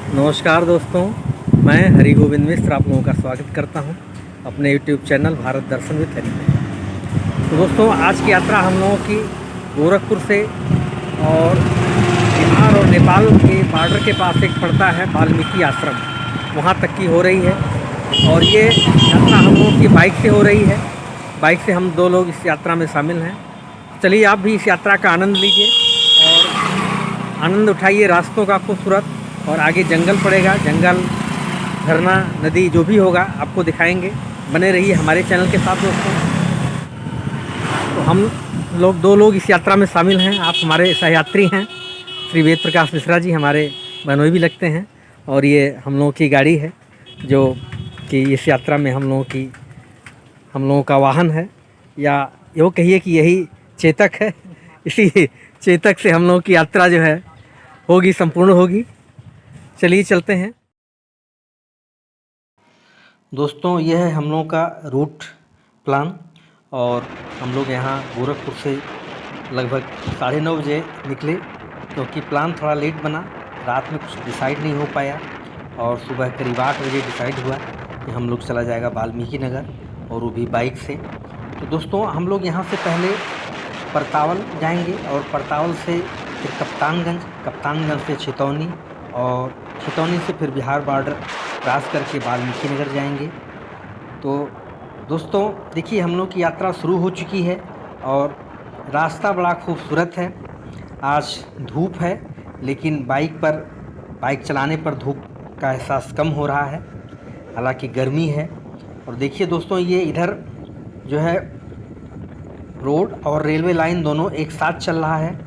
नमस्कार दोस्तों, मैं हरि गोविंद मिश्र आप लोगों का स्वागत करता हूं अपने YouTube channel Bharat Darshan with Hari में। तो दोस्तों, आज की यात्रा हम लोगों की गोरखपुर से और बिहार और नेपाल के बॉर्डर के पास एक पड़ता है वाल्मीकि आश्रम, वहां तक की हो रही है। और ये यात्रा हम लोगों की बाइक से हो रही है। बाइक से हम 2 लोग इस यात्रा में शामिल हैं। चलिए आप भी इस यात्रा का आनंद लीजिए और आनंद उठाइए रास्तों का खूबसूरत। और आगे जंगल पड़ेगा, जंगल, झरना, नदी जो भी होगा आपको दिखाएंगे। बने रहिए हमारे चैनल के साथ दोस्तों। तो हम लोग 2 लोग इस यात्रा में शामिल हैं। आप हमारे सहयात्री हैं, श्री वेद प्रकाश मिश्रा जी हमारे बहनोई भी लगते हैं। और ये हम लोगों की गाड़ी है जो कि इस यात्रा में हम लोगों का वाहन है, या यूँ कहिए कि यही चेतक है। इसी चेतक से हम लोगों की यात्रा जो है होगी, संपूर्ण होगी। चलिए चलते हैं दोस्तों। यह है हम लोगों का रूट प्लान। और हम लोग यहाँ गोरखपुर से लगभग 9:30 बजे निकले, क्योंकि प्लान थोड़ा लेट बना, रात में कुछ डिसाइड नहीं हो पाया। और सुबह करीब 8 बजे डिसाइड हुआ कि हम लोग चला जाएगा वाल्मीकि नगर, और वो भी बाइक से। तो दोस्तों, हम लोग यहाँ से पहले परतावल जाएंगे और परतावल से फिर कप्तानगंज से छितौनी, और छितौनी से फिर बिहार बॉर्डर क्रॉस करके वाल्मीकि नगर जाएंगे। तो दोस्तों देखिए, हम लोग की यात्रा शुरू हो चुकी है और रास्ता बड़ा खूबसूरत है। आज धूप है, लेकिन बाइक चलाने पर धूप का एहसास कम हो रहा है, हालांकि गर्मी है। और देखिए दोस्तों, ये इधर जो है रोड और रेलवे लाइन दोनों एक साथ चल रहा है।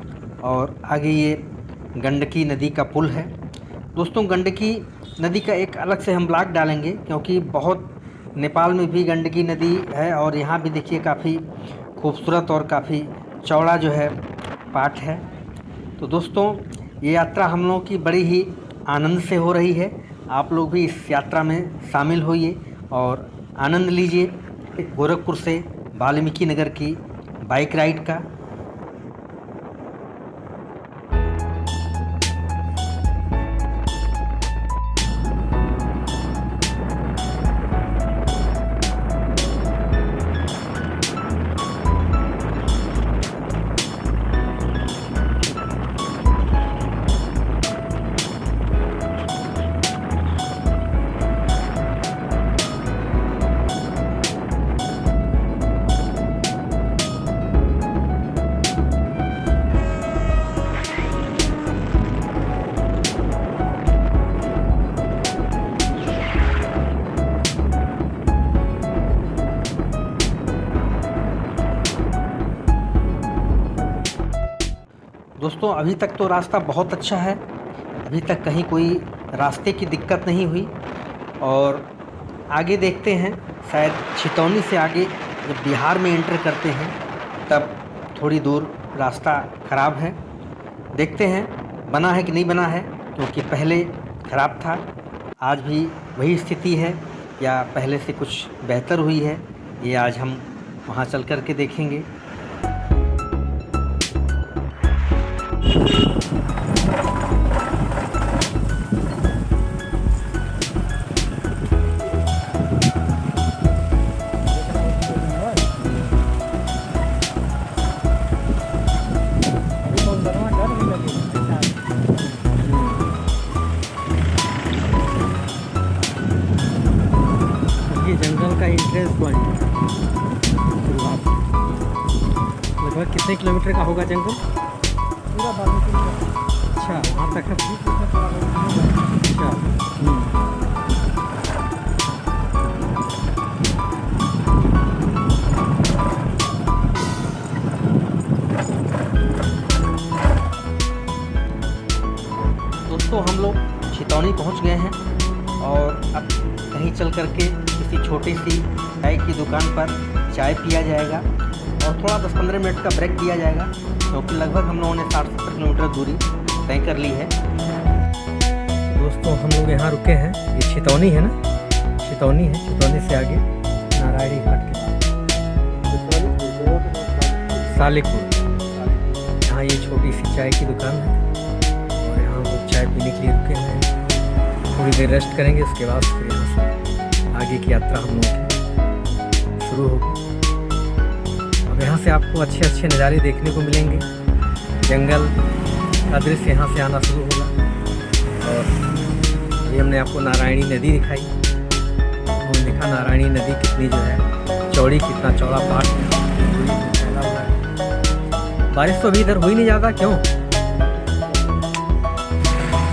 और आगे ये गंडकी नदी का पुल है। दोस्तों, गंडकी नदी का एक अलग से हम ब्लॉग डालेंगे, क्योंकि बहुत नेपाल में भी गंडकी नदी है और यहाँ भी देखिए काफ़ी खूबसूरत और काफ़ी चौड़ा जो है पार्ट है। तो दोस्तों, ये यात्रा हम लोगों की बड़ी ही आनंद से हो रही है। आप लोग भी इस यात्रा में शामिल होइए और आनंद लीजिए गोरखपुर से वाल्मीकि नगर की बाइक राइड का। दोस्तों, अभी तक तो रास्ता बहुत अच्छा है, अभी तक कहीं कोई रास्ते की दिक्कत नहीं हुई। और आगे देखते हैं, शायद छितौनी से आगे जब बिहार में एंटर करते हैं तब थोड़ी दूर रास्ता ख़राब है। देखते हैं बना है कि नहीं बना है, क्योंकि पहले ख़राब था। आज भी वही स्थिति है या पहले से कुछ बेहतर हुई है, ये आज हम वहाँ चल कर के देखेंगे। ये जंगल का एंट्रेंस पॉइंट है। शुरुआत लगभग कितने किलोमीटर का होगा जंगल? पूरा वाल्मीकि नगर। अच्छा, वहाँ तक है। अच्छा, दोस्तों, हम लोग छितौनी पहुँच गए हैं और अब कहीं चल करके किसी छोटी सी चाय की दुकान पर चाय पिया जाएगा और थोड़ा 10-15 मिनट का ब्रेक दिया जाएगा, क्योंकि लगभग हम लोगों ने 60-70 किलोमीटर दूरी तय कर ली है। दोस्तों, हम लोग यहाँ रुके हैं, ये छितौनी है ना, छितौनी है। छितौनी से आगे नारायणी घाट के पास सालेपुर, यहाँ ये छोटी सी चाय की दुकान है और यहाँ वो चाय पीने के लिए रुके हैं। थोड़ी देर रेस्ट करेंगे, उसके बाद फिर यहाँ से आगे की यात्रा हम लोग की शुरू होगी। अब यहाँ से आपको अच्छे अच्छे नज़ारे देखने को मिलेंगे। जंगल का दृश्य यहाँ से आना शुरू होगा। और ये हमने आपको नारायणी नदी दिखाई, और देखा नारायणी नदी कितनी जो है चौड़ी, कितना चौड़ा पार्ट फैला हुआ है। बारिश तो अभी इधर हो ही नहीं ज़्यादा, क्यों?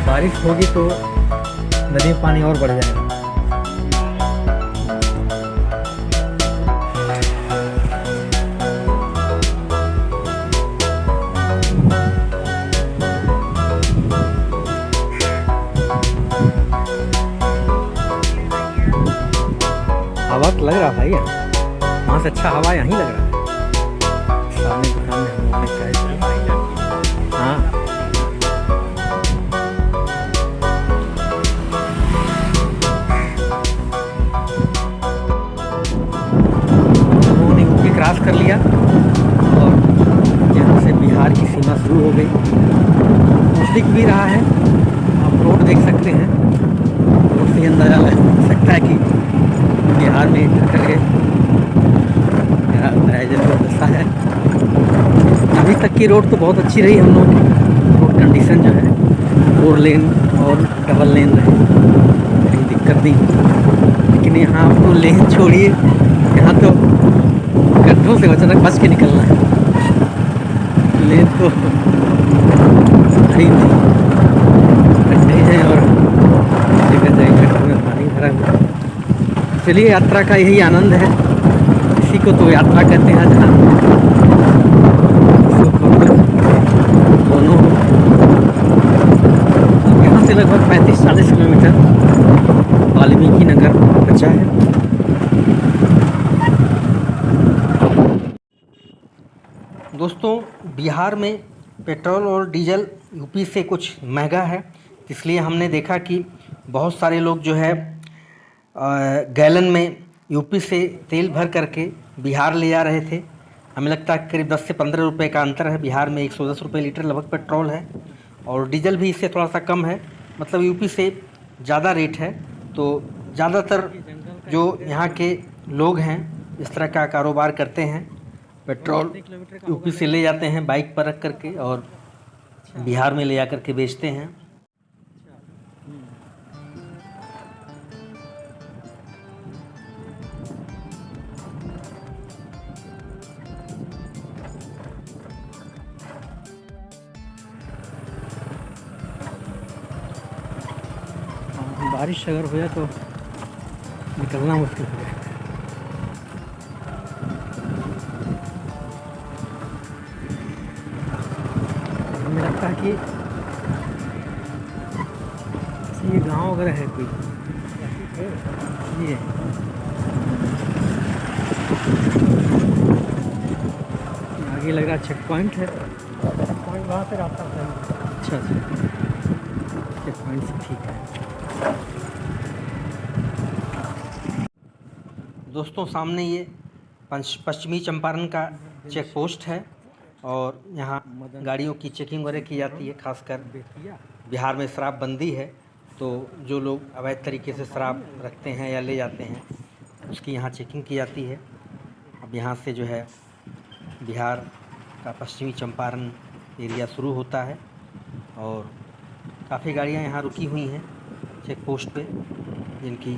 बारिश होगी तो नदी में पानी और बढ़ जाएगा। हवा तो लग रहा भाई, वहाँ से अच्छा हवा यहीं लग रहा है। सामने दुकान में हम लोग ने चाय पी। हाँ, उन्होंने यूपी क्रॉस कर लिया और यहाँ से बिहार की सीमा शुरू हो गई। दिख भी रहा है, आप रोड देख सकते हैं। रोड से अंदाजा लग सकता है कि बिहार में इंटर कर गए। दशा है। अभी तक की रोड तो बहुत अच्छी रही हम लोग की। रोड कंडीशन जो है 4 लेन और डबल लेन रहे, कहीं दिक्कत नहीं। लेकिन यहाँ आपको लेन छोड़िए, यहाँ तो गड्ढों से बच के निकलना है। लेन तो सही नहीं, गड्ढे हैं और गड्ढों में पानी भरा हुआ है। चलिए, यात्रा का यही आनंद है। इसी को तो यात्रा कहते हैं, जहाँ दोनों। यहाँ से लगभग 35-40 किलोमीटर वाल्मीकि नगर बचा है। दोस्तों, बिहार में पेट्रोल और डीजल यूपी से कुछ महंगा है, इसलिए हमने देखा कि बहुत सारे लोग जो है गैलन में यूपी से तेल भर करके बिहार ले जा रहे थे। हमें लगता है करीब 10 से 15 रुपये का अंतर है। बिहार में 110 रुपये लीटर लगभग पेट्रोल है और डीजल भी इससे थोड़ा सा कम है, मतलब यूपी से ज़्यादा रेट है। तो ज़्यादातर जो यहाँ के लोग हैं इस तरह का कारोबार करते हैं, पेट्रोल यूपी से ले जाते हैं बाइक पर रख करके और बिहार में ले जा करके बेचते हैं। बारिश अगर हो जाए तो निकलना मुश्किल हो जाए। हमें लगता है कि ये गांव वगैरह है कोई, ये आगे लग रहा चेक पॉइंट है। पॉइंट वहाँ से रास्ता है। अच्छा, चेक पॉइंट से ठीक है। दोस्तों, सामने ये पश्चिमी चंपारण का चेक पोस्ट है और यहाँ गाड़ियों की चेकिंग वगैरह की जाती है। खासकर बिहार में शराबबंदी है, तो जो लोग अवैध तरीके से शराब रखते हैं या ले जाते हैं उसकी यहाँ चेकिंग की जाती है। अब यहाँ से जो है बिहार का पश्चिमी चंपारण एरिया शुरू होता है और काफ़ी गाड़ियाँ यहाँ रुकी हुई हैं चेक पोस्ट पे, जिनकी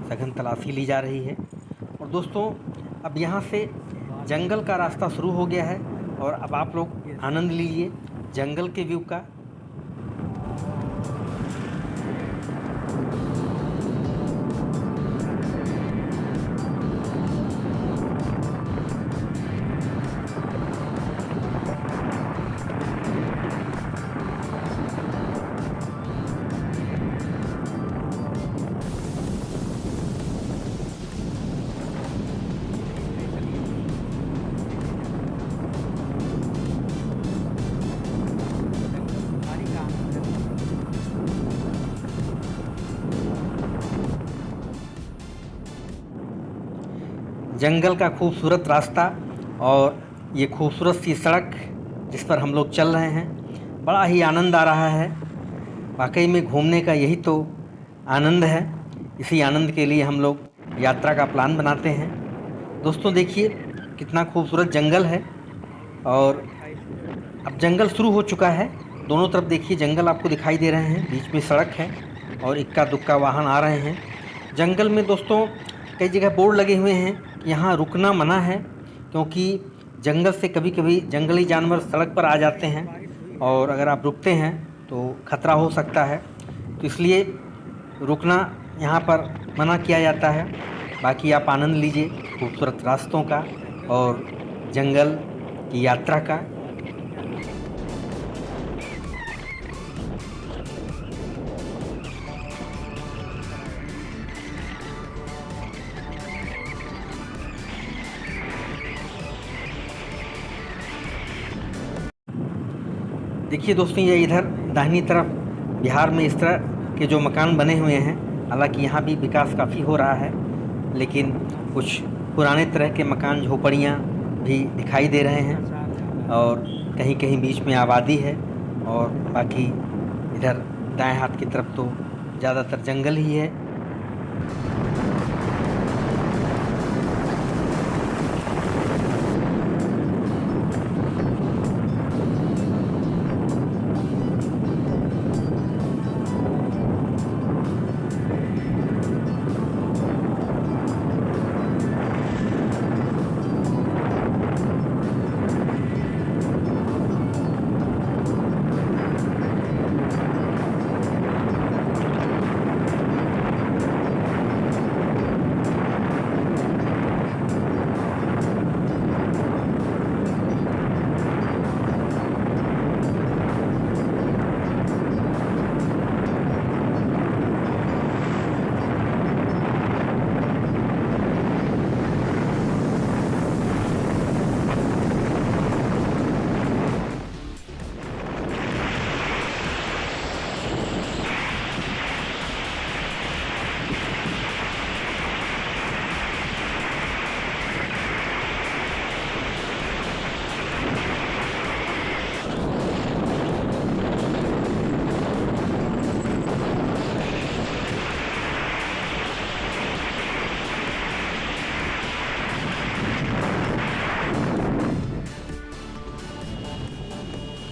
सघन तलाशी ली जा रही है। और दोस्तों, अब यहाँ से जंगल का रास्ता शुरू हो गया है और अब आप लोग आनंद लीजिए जंगल के व्यू का। जंगल का खूबसूरत रास्ता और ये खूबसूरत सी सड़क जिस पर हम लोग चल रहे हैं, बड़ा ही आनंद आ रहा है। वाकई में घूमने का यही तो आनंद है। इसी आनंद के लिए हम लोग यात्रा का प्लान बनाते हैं। दोस्तों देखिए कितना खूबसूरत जंगल है, और अब जंगल शुरू हो चुका है। दोनों तरफ देखिए जंगल आपको दिखाई दे रहे हैं, बीच में सड़क है और इक्का दुक्का वाहन आ रहे हैं। जंगल में दोस्तों कई जगह बोर्ड लगे हुए हैं कि यहाँ रुकना मना है, क्योंकि जंगल से कभी कभी जंगली जानवर सड़क पर आ जाते हैं और अगर आप रुकते हैं तो खतरा हो सकता है। तो इसलिए रुकना यहाँ पर मना किया जाता है। बाकी आप आनंद लीजिए खूबसूरत रास्तों का और जंगल की यात्रा का। देखिए दोस्तों ये इधर दाहिनी तरफ बिहार में इस तरह के जो मकान बने हुए हैं, हालांकि यहाँ भी विकास काफ़ी हो रहा है, लेकिन कुछ पुराने तरह के मकान झोपड़ियाँ भी दिखाई दे रहे हैं और कहीं कहीं बीच में आबादी है, और बाकी इधर दाएं हाथ की तरफ तो ज़्यादातर जंगल ही है।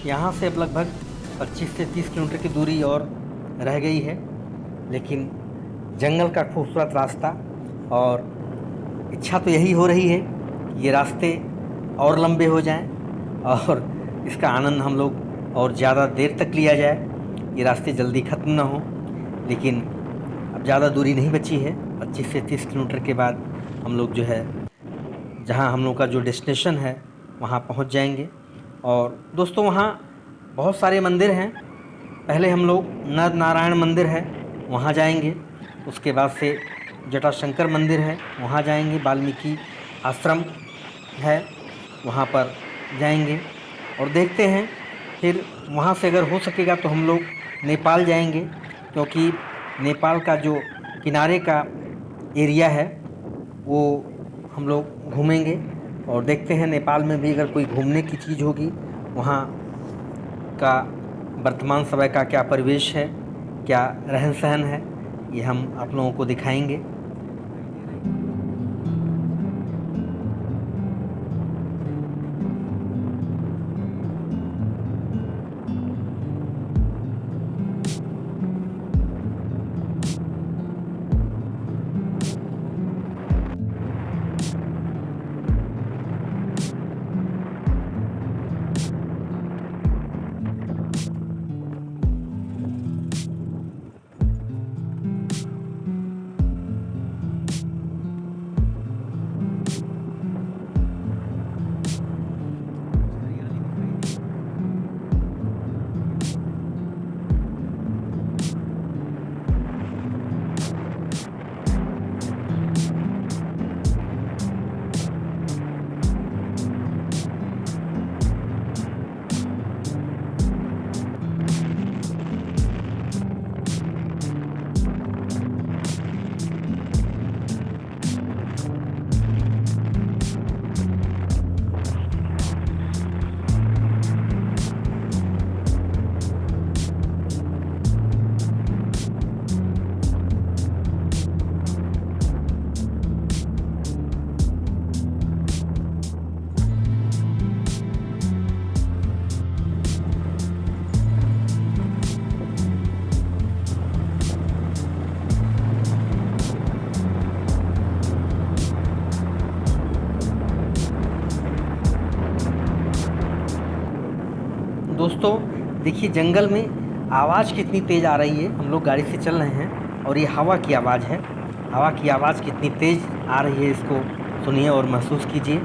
यहाँ से अब लगभग 25 से 30 किलोमीटर की दूरी और रह गई है, लेकिन जंगल का खूबसूरत रास्ता, और इच्छा तो यही हो रही है कि ये रास्ते और लंबे हो जाएं और इसका आनंद हम लोग और ज़्यादा देर तक लिया जाए, ये रास्ते जल्दी ख़त्म ना हो। लेकिन अब ज़्यादा दूरी नहीं बची है, 25 से 30 किलोमीटर के बाद हम लोग जो है जहाँ हम लोग का जो डेस्टिनेशन है वहाँ पहुँच जाएंगे। और दोस्तों वहाँ बहुत सारे मंदिर हैं। पहले हम लोग नर नारायण मंदिर है वहाँ जाएंगे, उसके बाद से जटाशंकर मंदिर है वहाँ जाएंगे, वाल्मीकि आश्रम है वहाँ पर जाएंगे, और देखते हैं फिर वहाँ से अगर हो सकेगा तो हम लोग नेपाल जाएंगे, क्योंकि नेपाल का जो किनारे का एरिया है वो हम लोग घूमेंगे, और देखते हैं नेपाल में भी अगर कोई घूमने की चीज़ होगी, वहाँ का वर्तमान समय का क्या परिवेश है, क्या रहन सहन है, ये हम आप लोगों को दिखाएंगे। दोस्तों देखिए जंगल में आवाज़ कितनी तेज़ आ रही है। हम लोग गाड़ी से चल रहे हैं और ये हवा की आवाज़ है। हवा की आवाज़ कितनी तेज़ आ रही है, इसको सुनिए और महसूस कीजिए।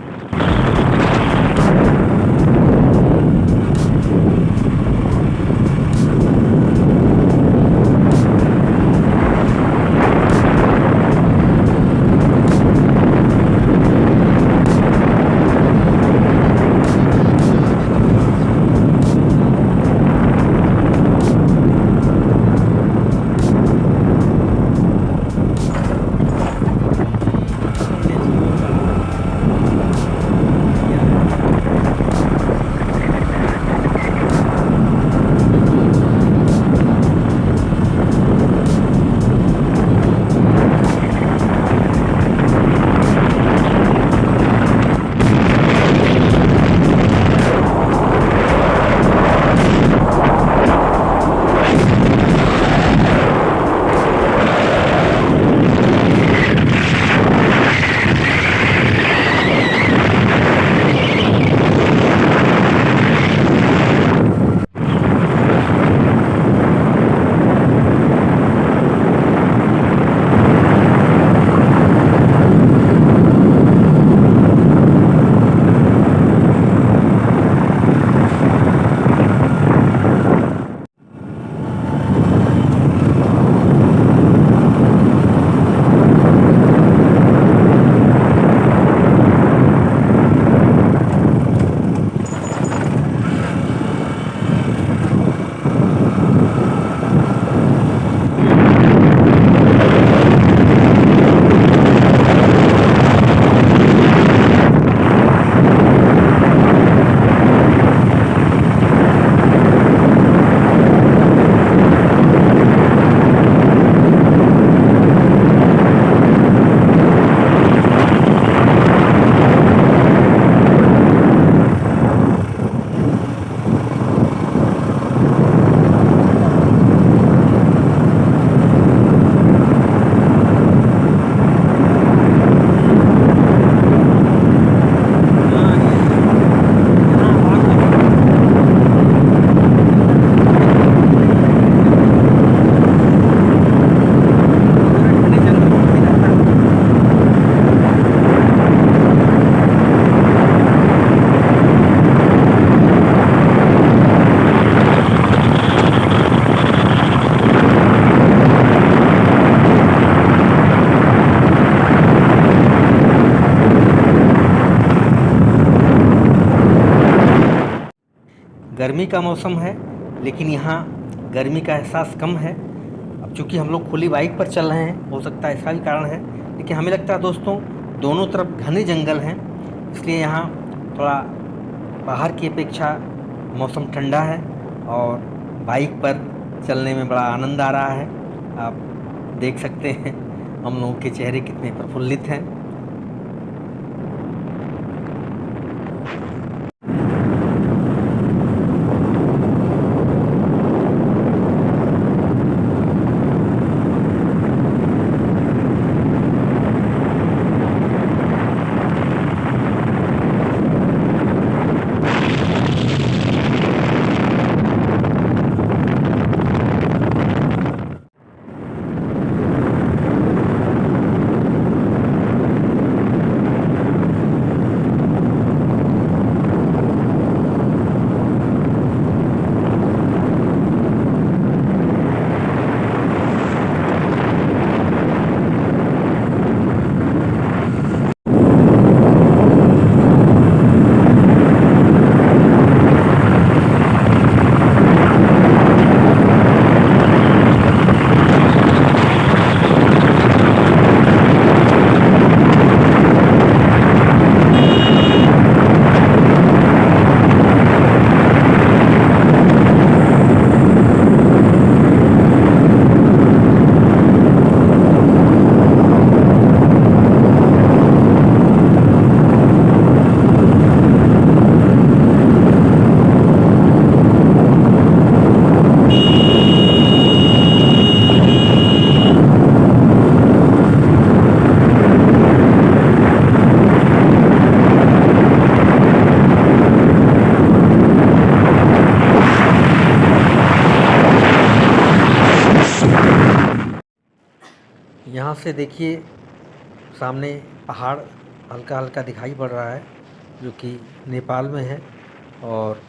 गर्मी का मौसम है लेकिन यहाँ गर्मी का एहसास कम है। अब चूँकि हम लोग खुली बाइक पर चल रहे हैं, हो सकता है इसका भी कारण है, लेकिन हमें लगता है दोस्तों दोनों तरफ घने जंगल हैं, इसलिए यहाँ थोड़ा बाहर की अपेक्षा मौसम ठंडा है और बाइक पर चलने में बड़ा आनंद आ रहा है। आप देख सकते हैं हम लोगों के चेहरे कितने प्रफुल्लित हैं। यहाँ से देखिए सामने पहाड़ हल्का हल्का दिखाई पड़ रहा है जो कि नेपाल में है। और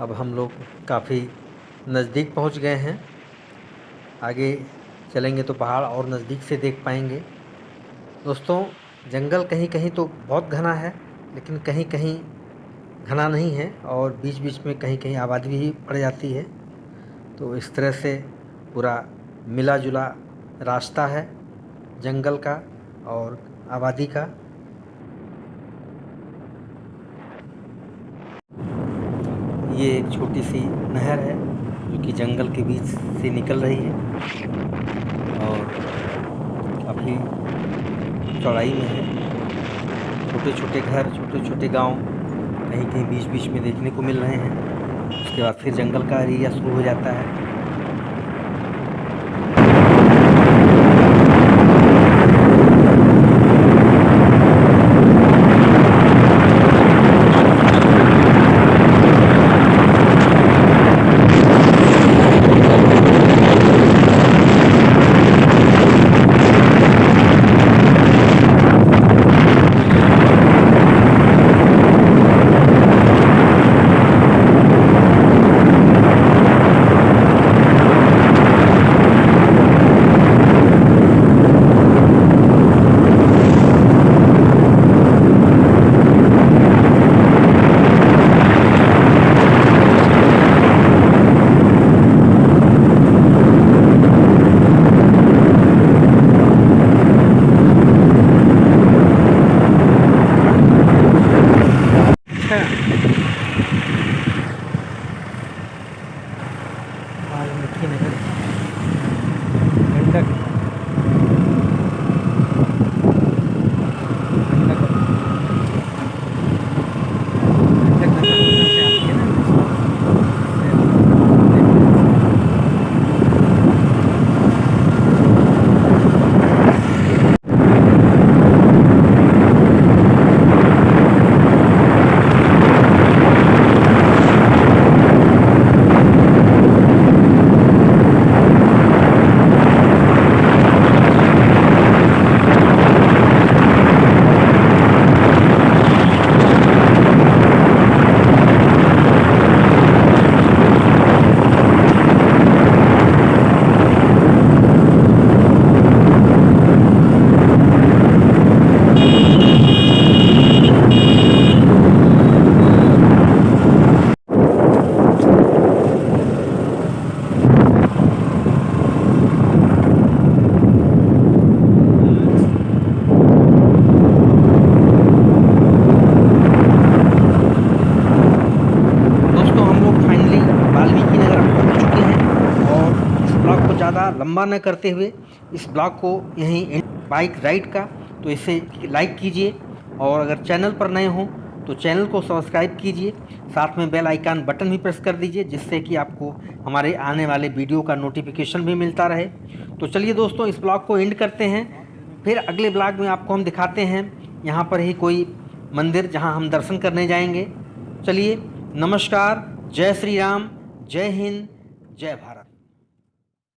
अब हम लोग काफ़ी नज़दीक पहुँच गए हैं। आगे चलेंगे तो पहाड़ और नज़दीक से देख पाएंगे। दोस्तों, जंगल कहीं कहीं तो बहुत घना है, लेकिन कहीं कहीं घना नहीं है और बीच बीच में कहीं कहीं आबादी भी पड़ जाती है। तो इस तरह से पूरा मिला जुला रास्ता है जंगल का और आबादी का। ये एक छोटी सी नहर है जो कि जंगल के बीच से निकल रही है और काफ़ी चौड़ाई में है। छोटे छोटे घर, छोटे छोटे गांव कहीं कहीं बीच बीच में देखने को मिल रहे हैं। उसके बाद फिर जंगल का एरिया शुरू हो जाता है। वाल्मीकि नगर गंडक ज़्यादा लंबा न करते हुए इस ब्लॉग को यहीं बाइक राइड का, तो इसे लाइक कीजिए और अगर चैनल पर नए हों तो चैनल को सब्सक्राइब कीजिए, साथ में बेल आइकन बटन भी प्रेस कर दीजिए जिससे कि आपको हमारे आने वाले वीडियो का नोटिफिकेशन भी मिलता रहे। तो चलिए दोस्तों, इस ब्लॉग को एंड करते हैं। फिर अगले ब्लॉग में आपको हम दिखाते हैं यहाँ पर ही कोई मंदिर जहाँ हम दर्शन करने जाएंगे। चलिए, नमस्कार, जय श्री राम, जय हिंद, जय भारत।